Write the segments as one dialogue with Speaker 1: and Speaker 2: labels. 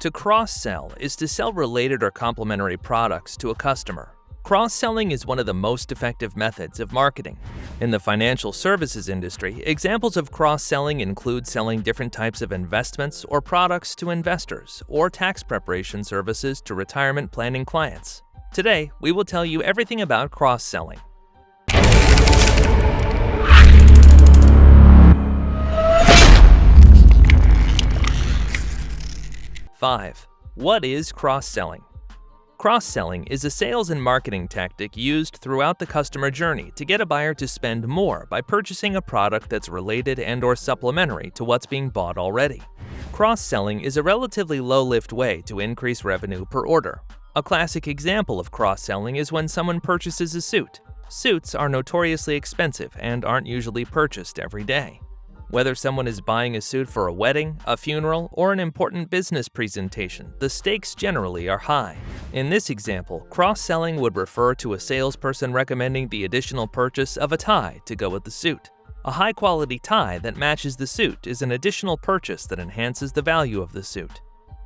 Speaker 1: To cross-sell is to sell related or complementary products to a customer. Cross-selling is one of the most effective methods of marketing. In the financial services industry, examples of cross-selling include selling different types of investments or products to investors, or tax preparation services to retirement planning clients. Today, we will tell you everything about cross-selling. Five. What is cross-selling? Cross-selling is a sales and marketing tactic used throughout the customer journey to get a buyer to spend more by purchasing a product that's related and/or supplementary to what's being bought already. Cross-selling is a relatively low-lift way to increase revenue per order. A classic example of cross-selling is when someone purchases a suit. Suits are notoriously expensive and aren't usually purchased every day. Whether someone is buying a suit for a wedding, a funeral, or an important business presentation, the stakes generally are high. In this example, cross-selling would refer to a salesperson recommending the additional purchase of a tie to go with the suit. A high-quality tie that matches the suit is an additional purchase that enhances the value of the suit.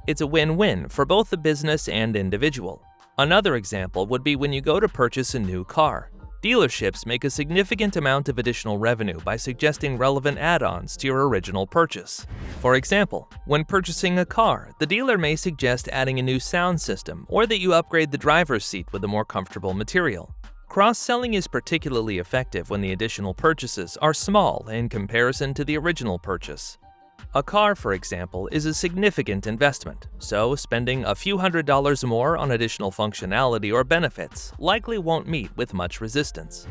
Speaker 1: It's a win-win for both the business and individual. Another example would be when you go to purchase a new car. Dealerships make a significant amount of additional revenue by suggesting relevant add-ons to your original purchase. For example, when purchasing a car, the dealer may suggest adding a new sound system or that you upgrade the driver's seat with a more comfortable material. Cross-selling is particularly effective when the additional purchases are small in comparison to the original purchase. A car, for example, is a significant investment, so spending a few $100s more on additional functionality or benefits likely won't meet with much resistance.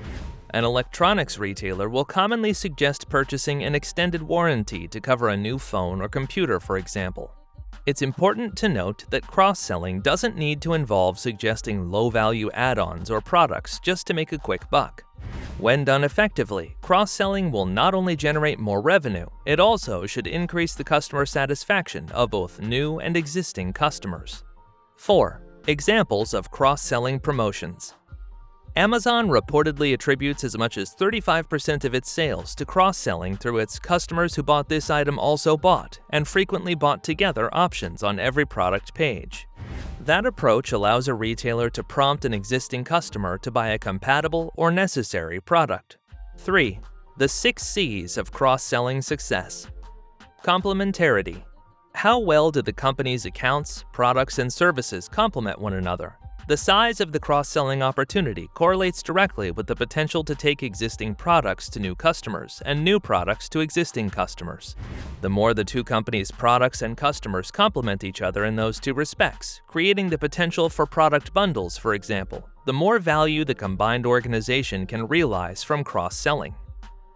Speaker 1: An electronics retailer will commonly suggest purchasing an extended warranty to cover a new phone or computer, for example. It's important to note that cross-selling doesn't need to involve suggesting low-value add-ons or products just to make a quick buck. When done effectively, cross-selling will not only generate more revenue, it also should increase the customer satisfaction of both new and existing customers. 4. Examples of cross-selling promotions. Amazon reportedly attributes as much as 35% of its sales to cross-selling through its customers who bought this item also bought and frequently bought together options on every product page. That approach allows a retailer to prompt an existing customer to buy a compatible or necessary product. 3. The 6 C's of cross-selling success. Complementarity. How well do the company's accounts, products, and services complement one another? The size of the cross-selling opportunity correlates directly with the potential to take existing products to new customers and new products to existing customers. The more the two companies' products and customers complement each other in those two respects, creating the potential for product bundles, for example, the more value the combined organization can realize from cross-selling.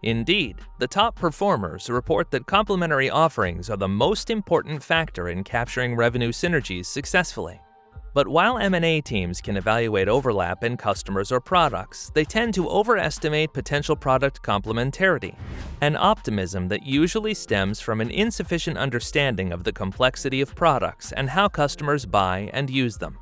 Speaker 1: Indeed, the top performers report that complementary offerings are the most important factor in capturing revenue synergies successfully. But while M&A teams can evaluate overlap in customers or products, they tend to overestimate potential product complementarity, an optimism that usually stems from an insufficient understanding of the complexity of products and how customers buy and use them.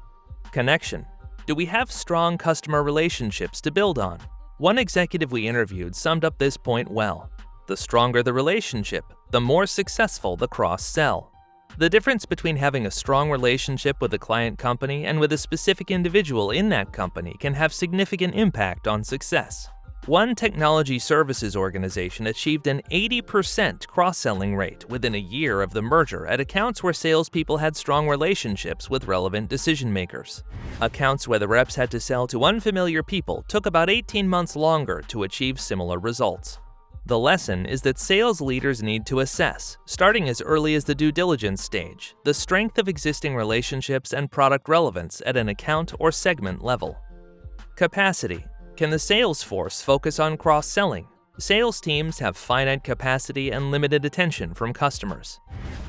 Speaker 1: Connection. Do we have strong customer relationships to build on? One executive we interviewed summed up this point well. The stronger the relationship, the more successful the cross-sell. The difference between having a strong relationship with a client company and with a specific individual in that company can have significant impact on success. One technology services organization achieved an 80% cross-selling rate within a year of the merger at accounts where salespeople had strong relationships with relevant decision-makers. Accounts where the reps had to sell to unfamiliar people took about 18 months longer to achieve similar results. The lesson is that sales leaders need to assess, starting as early as the due diligence stage, the strength of existing relationships and product relevance at an account or segment level. Capacity. Can the sales force focus on cross-selling? Sales teams have finite capacity and limited attention from customers.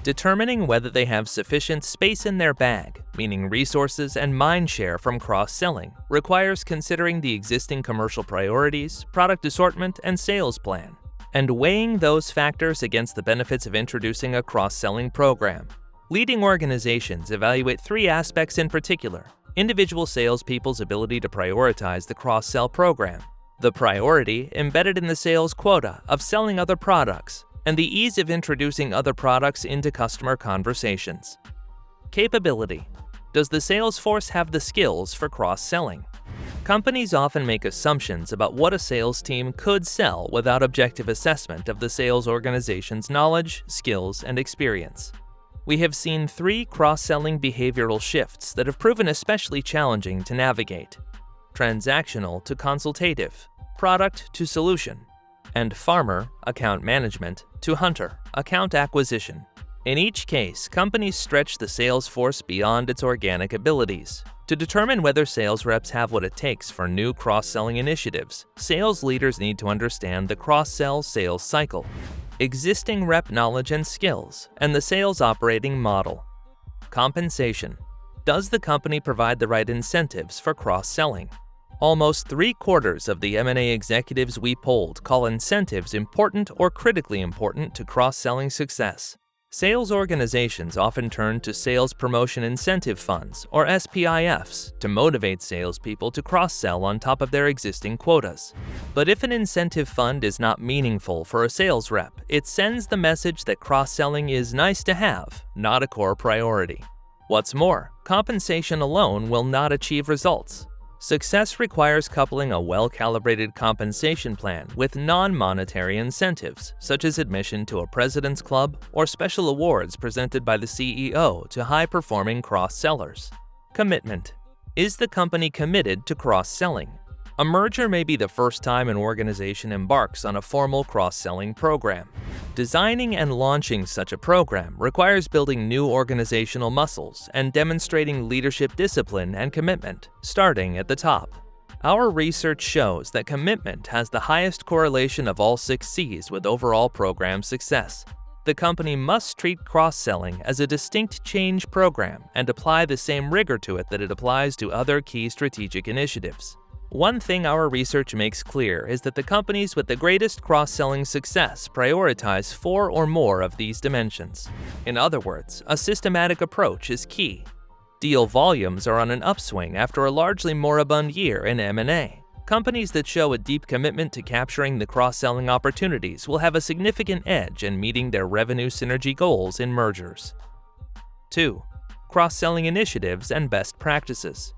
Speaker 1: Determining whether they have sufficient space in their bag, meaning resources and mind share from cross-selling, requires considering the existing commercial priorities, product assortment, and sales plan, and weighing those factors against the benefits of introducing a cross-selling program. Leading organizations evaluate 3 aspects in particular: individual salespeople's ability to prioritize the cross-sell program, the priority embedded in the sales quota of selling other products, and the ease of introducing other products into customer conversations. Capability. Does the sales force have the skills for cross-selling? Companies often make assumptions about what a sales team could sell without objective assessment of the sales organization's knowledge, skills, and experience. We have seen 3 cross-selling behavioral shifts that have proven especially challenging to navigate: transactional to consultative, product to solution, and farmer, account management, to hunter, account acquisition. In each case, companies stretch the sales force beyond its organic abilities. To determine whether sales reps have what it takes for new cross-selling initiatives, sales leaders need to understand the cross-sell sales cycle, existing rep knowledge and skills, and the sales operating model. Compensation. Does the company provide the right incentives for cross-selling? Almost 3/4 of the M&A executives we polled call incentives important or critically important to cross-selling success. Sales organizations often turn to sales promotion incentive funds, or SPIFs, to motivate salespeople to cross-sell on top of their existing quotas. But if an incentive fund is not meaningful for a sales rep, it sends the message that cross-selling is nice to have, not a core priority. What's more, compensation alone will not achieve results. Success requires coupling a well-calibrated compensation plan with non-monetary incentives, such as admission to a president's club or special awards presented by the CEO to high-performing cross-sellers. Commitment. Is the company committed to cross-selling? A merger may be the first time an organization embarks on a formal cross-selling program. Designing and launching such a program requires building new organizational muscles and demonstrating leadership discipline and commitment, starting at the top. Our research shows that commitment has the highest correlation of all 6 C's with overall program success. The company must treat cross-selling as a distinct change program and apply the same rigor to it that it applies to other key strategic initiatives. One thing our research makes clear is that the companies with the greatest cross-selling success prioritize 4 or more of these dimensions. In other words, a systematic approach is key. Deal volumes are on an upswing after a largely moribund year in M&A. Companies that show a deep commitment to capturing the cross-selling opportunities will have a significant edge in meeting their revenue synergy goals in mergers. 2. Cross-selling initiatives and best practices.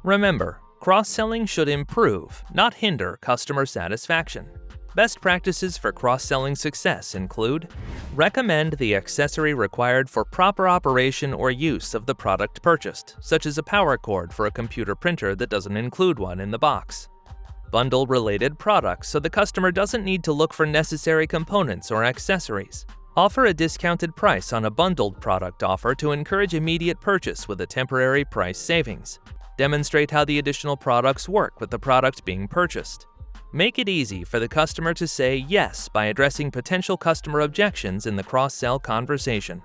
Speaker 1: Remember, cross-selling should improve, not hinder, customer satisfaction. Best practices for cross-selling success include: recommend the accessory required for proper operation or use of the product purchased, such as a power cord for a computer printer that doesn't include one in the box. Bundle related products so the customer doesn't need to look for necessary components or accessories. Offer a discounted price on a bundled product offer to encourage immediate purchase with a temporary price savings. Demonstrate how the additional products work with the product being purchased. Make it easy for the customer to say yes by addressing potential customer objections in the cross-sell conversation.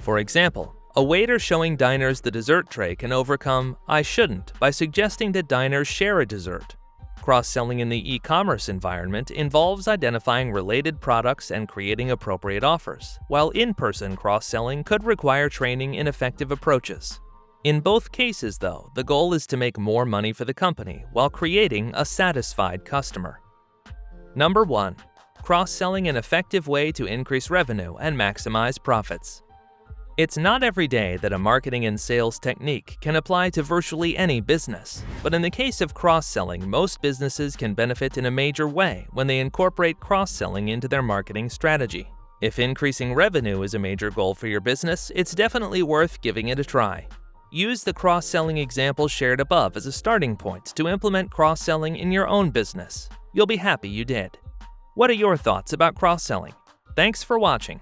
Speaker 1: For example, a waiter showing diners the dessert tray can overcome "I shouldn't" by suggesting that diners share a dessert. Cross-selling in the e-commerce environment involves identifying related products and creating appropriate offers, while in-person cross-selling could require training in effective approaches. In both cases, though, the goal is to make more money for the company while creating a satisfied customer. Number 1. Cross-selling an effective way to increase revenue and maximize profits. It's not every day that a marketing and sales technique can apply to virtually any business, but in the case of cross-selling, most businesses can benefit in a major way when they incorporate cross-selling into their marketing strategy. If increasing revenue is a major goal for your business, it's definitely worth giving it a try. Use the cross-selling example shared above as a starting point to implement cross-selling in your own business. You'll be happy you did. What are your thoughts about cross-selling? Thanks for watching.